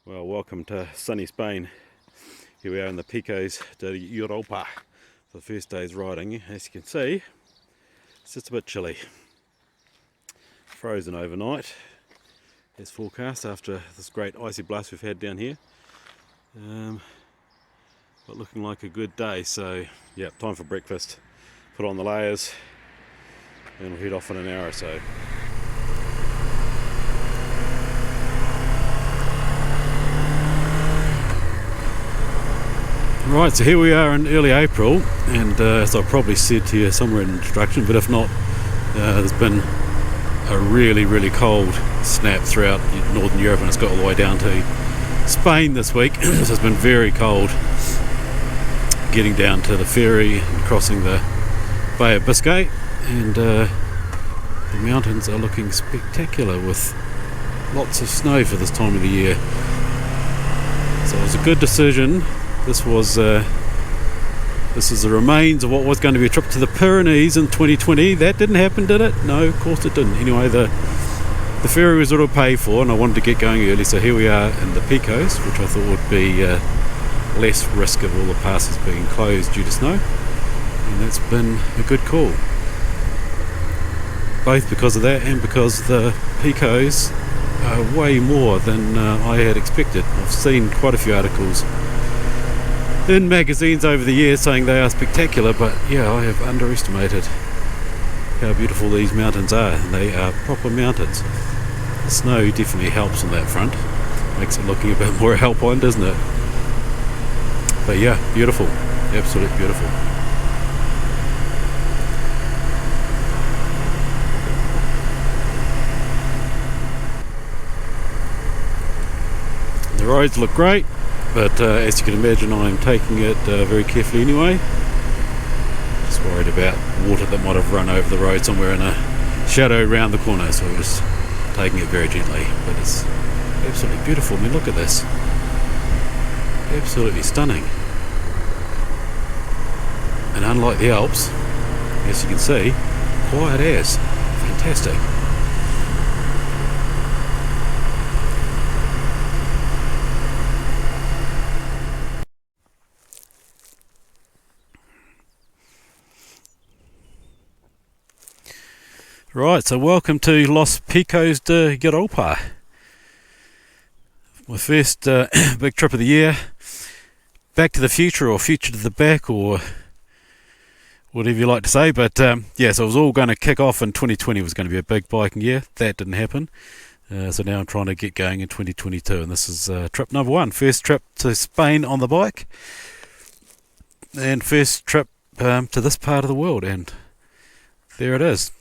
Well, welcome to sunny Spain. Here we are in the Picos de Europa. For the first day's riding. As you can see, it's just a bit chilly. Frozen overnight, as forecast after this great icy blast we've had down here. But looking like a good day, so yeah, time for breakfast. Put on the layers and we'll head off in an hour or so. Right, so here we are in early April, and as I probably said to you somewhere in the introduction, but if not, there's been a really cold snap throughout Northern Europe, and it's got all the way down to Spain this week. So it's been very cold getting down to the ferry and crossing the Bay of Biscay, and the mountains are looking spectacular with lots of snow for this time of the year. So it was a good decision. This is the remains of what was going to be a trip to the Pyrenees in 2020. That didn't happen, did it? No, of course it didn't. Anyway, the ferry was all paid for, and I wanted to get going early, so here we are in the Picos, which I thought would be less risk of all the passes being closed due to snow, and that's been a good call. Both because of that and because the Picos are way more than I had expected. I've seen quite a few articles in magazines over the years saying they are spectacular, but yeah, I have underestimated how beautiful these mountains are, and they are proper mountains. The snow definitely helps on that front, makes it looking a bit more alpine, doesn't it? But yeah, beautiful, absolutely beautiful. The roads look great, but as you can imagine, I'm taking it very carefully anyway. Just worried about water that might have run over the road somewhere in a shadow around the corner, so we're just taking it very gently. But it's absolutely beautiful. I mean, look at this. Absolutely stunning. And unlike the Alps, as you can see, quiet as. Fantastic. Right, so welcome to Los Picos de Europa. My first big trip of the year. Back to the future, or future to the back, or whatever you like to say. But yeah, so it was all going to kick off in 2020. It was going to be a big biking year. That didn't happen. So now I'm trying to get going in 2022. And this is trip number one. First trip to Spain on the bike. And first trip to this part of the world. And there it is.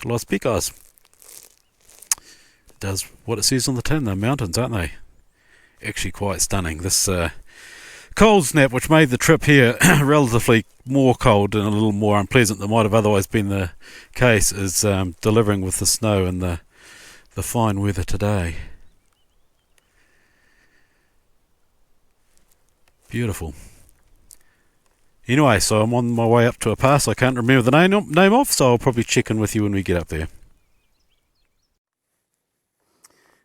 Los Picos. Does what it says on the tin. They're mountains, aren't they? Actually quite stunning. This cold snap, which made the trip here relatively more cold and a little more unpleasant than might have otherwise been the case, is delivering with the snow and the fine weather today. Beautiful. Anyway, so I'm on my way up to a pass I can't remember the name of, so I'll probably check in with you when we get up there.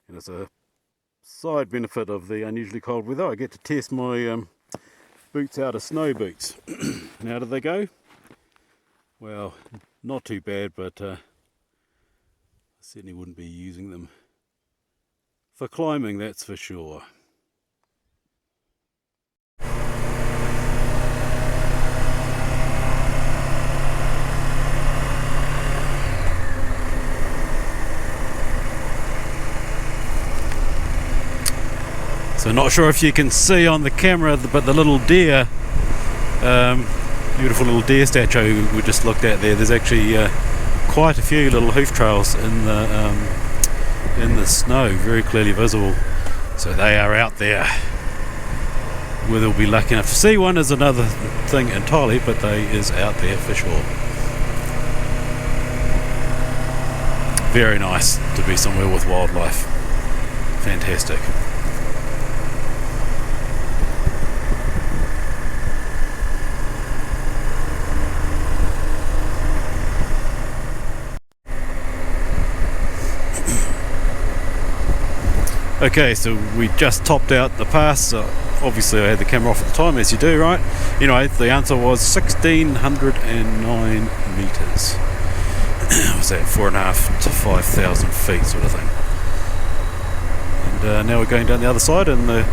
And as a side benefit of the unusually cold weather, I get to test my boots out as snow boots. And how did they go? Well, not too bad, but I certainly wouldn't be using them for climbing, that's for sure. So not sure if you can see on the camera, but the little deer, beautiful little deer statue we just looked at there, there's actually quite a few little hoof trails in the snow, very clearly visible. So they are out there. Whether we'll be lucky enough to see one is another thing entirely, but they is out there for sure. Very nice to be somewhere with wildlife. Fantastic. Okay, so we just topped out the pass. Obviously I had the camera off at the time, as you do, right? Anyway, the answer was 1,609 metres. Was that 4.5 to 5,000 feet sort of thing. And now we're going down the other side, and the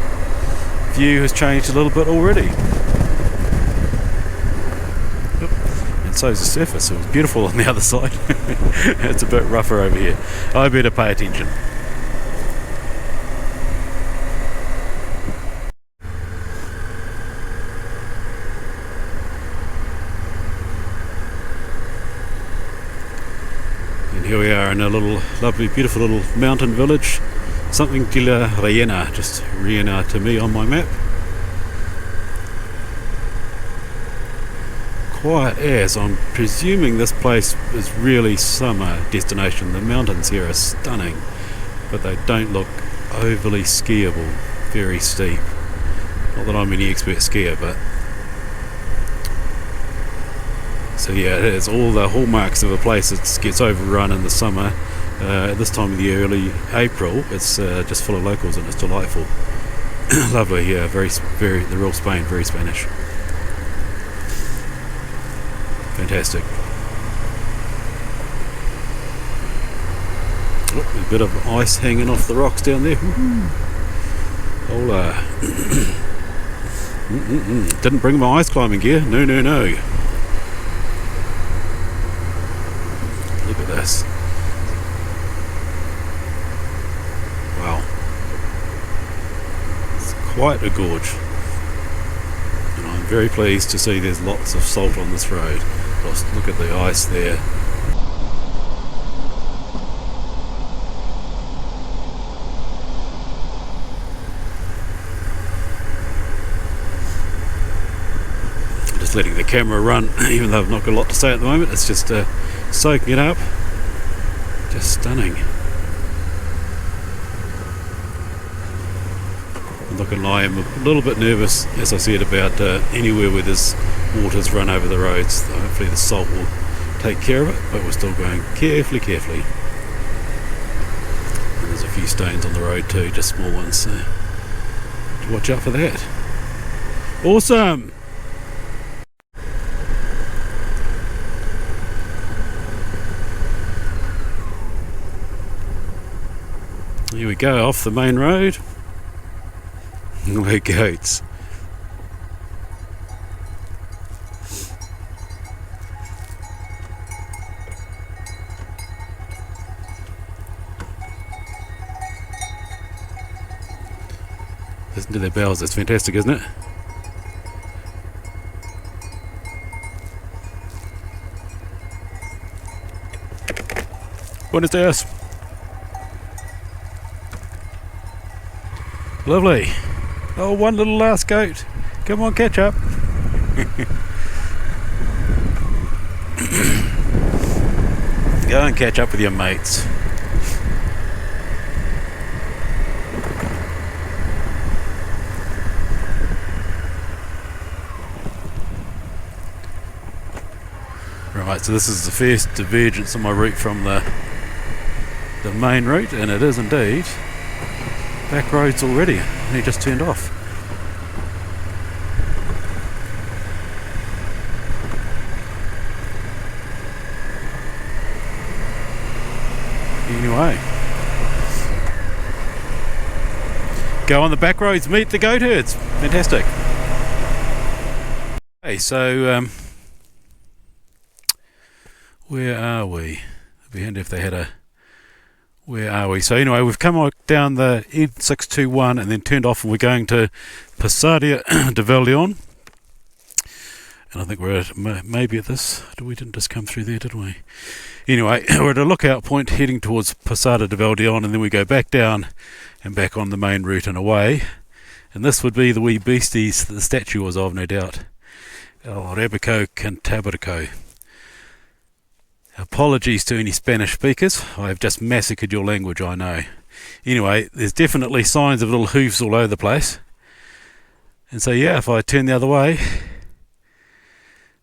view has changed a little bit already. And so is the surface. It was beautiful on the other side. It's a bit rougher over here. I better pay attention. And here we are in a little lovely, beautiful little mountain village. Something de la Reina, just Reina to me on my map. Quiet as. I'm presuming this place is really summer destination. The mountains here are stunning, but they don't look overly skiable, very steep. Not that I'm any expert skier, but so yeah, it has all the hallmarks of a place that gets overrun in the summer. At this time of the year, early April, it's just full of locals and it's delightful. Lovely, yeah, very, the real Spain, very Spanish. Fantastic. Oh, a bit of ice hanging off the rocks down there. Hola. Didn't bring my ice climbing gear. No, no, no. Look at this. Wow. It's quite a gorge. And I'm very pleased to see there's lots of salt on this road. Just look at the ice there. Just letting the camera run, even though I've not got a lot to say at the moment. It's just soaking it up. Just stunning. I'm not gonna lie, I'm a little bit nervous, as I said, about anywhere where there's waters run over the roads. Hopefully the salt will take care of it, but we're still going carefully. And there's a few stones on the road too, just small ones, so watch out for that. Awesome! Here we go, off the main road. We're goats. Listen to their bells, it's fantastic, isn't it? Buenos dias. Lovely. Oh, one little last goat. Come on, catch up. Go and catch up with your mates. Right, so this is the first divergence on my route from the main route, and it is indeed back roads already. He just turned off. Anyway, go on the back roads, meet the goat herds. Fantastic. Okay, so where are we? It'd be handy if they had a. Where are we? So anyway, we've come down the N621 and then turned off, and we're going to Posada de Valdeón. And I think we're at, maybe at this. We didn't just come through there, did we? Anyway, we're at a lookout point heading towards Posada de Valdeón, and then we go back down and back on the main route and away. And this would be the wee beasties that the statue was of, no doubt. El Rabico Cantabrico. Apologies to any Spanish speakers. I have just massacred your language, I know. Anyway, there's definitely signs of little hooves all over the place. And so yeah, if I turn the other way,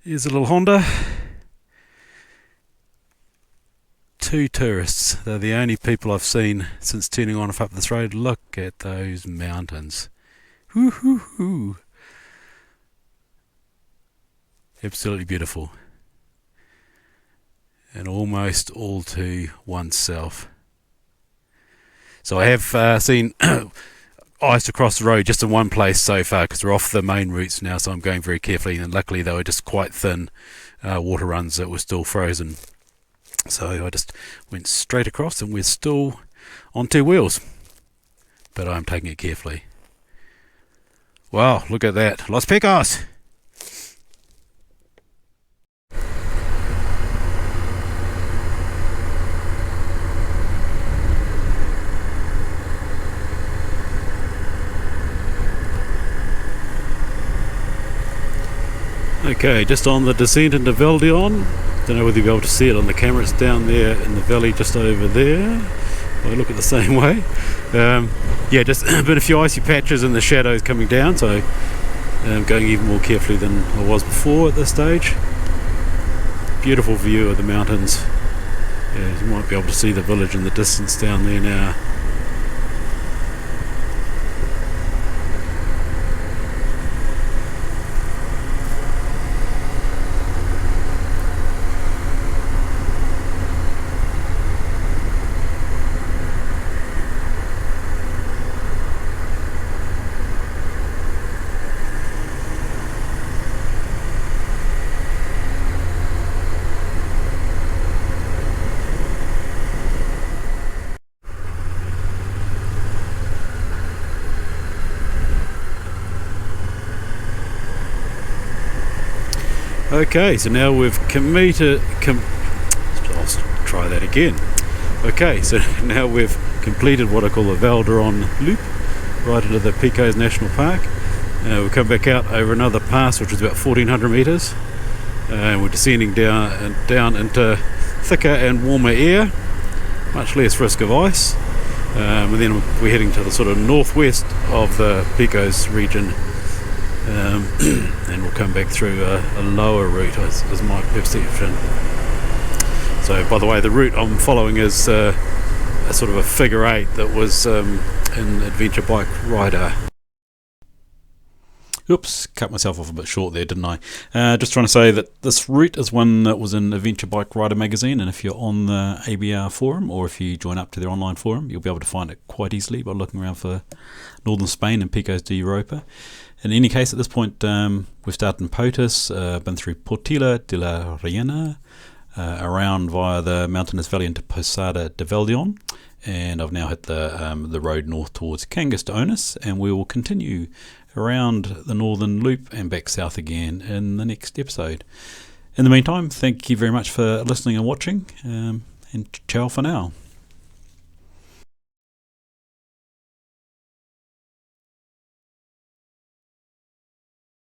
here's a little Honda. 2 tourists. They're the only people I've seen since turning on up this road. Look at those mountains. Hoo hoo hoo. Absolutely beautiful. And almost all to oneself. So I have seen ice across the road just in one place so far, because we're off the main routes now, so I'm going very carefully, and luckily they were just quite thin water runs that were still frozen. So I just went straight across, and we're still on 2 wheels, but I'm taking it carefully. Wow, look at that. Los Picos! Okay, just on the descent into Valdion. Don't know whether you'll be able to see it on the camera. It's down there in the valley just over there. I look at the same way. Yeah, just been a few icy patches and the shadows coming down, so I'm going even more carefully than I was before at this stage. Beautiful view of the mountains. Yeah, you might be able to see the village in the distance down there now. Okay, so now we've I'll try that again. Okay, so now we've completed what I call the Valderon loop, right into the Picos National Park. We'll come back out over another pass, which is about 1400 metres, and we're descending down into thicker and warmer air, much less risk of ice, and then we're heading to the sort of northwest of the Picos region. And we'll come back through a lower route, is my perception. So, by the way, the route I'm following is a sort of a figure 8 that was in Adventure Bike Rider. Oops, cut myself off a bit short there, didn't I? Just trying to say that this route is one that was in Adventure Bike Rider magazine, and if you're on the ABR forum, or if you join up to their online forum, you'll be able to find it quite easily by looking around for Northern Spain and Picos de Europa. In any case, at this point, we've started in Potus, been through Portilla de la Reina, around via the mountainous valley into Posada de Valdion, and I've now hit the road north towards Cangas de Onis, and we will continue around the northern loop and back south again in the next episode. In the meantime, thank you very much for listening and watching, and ciao for now.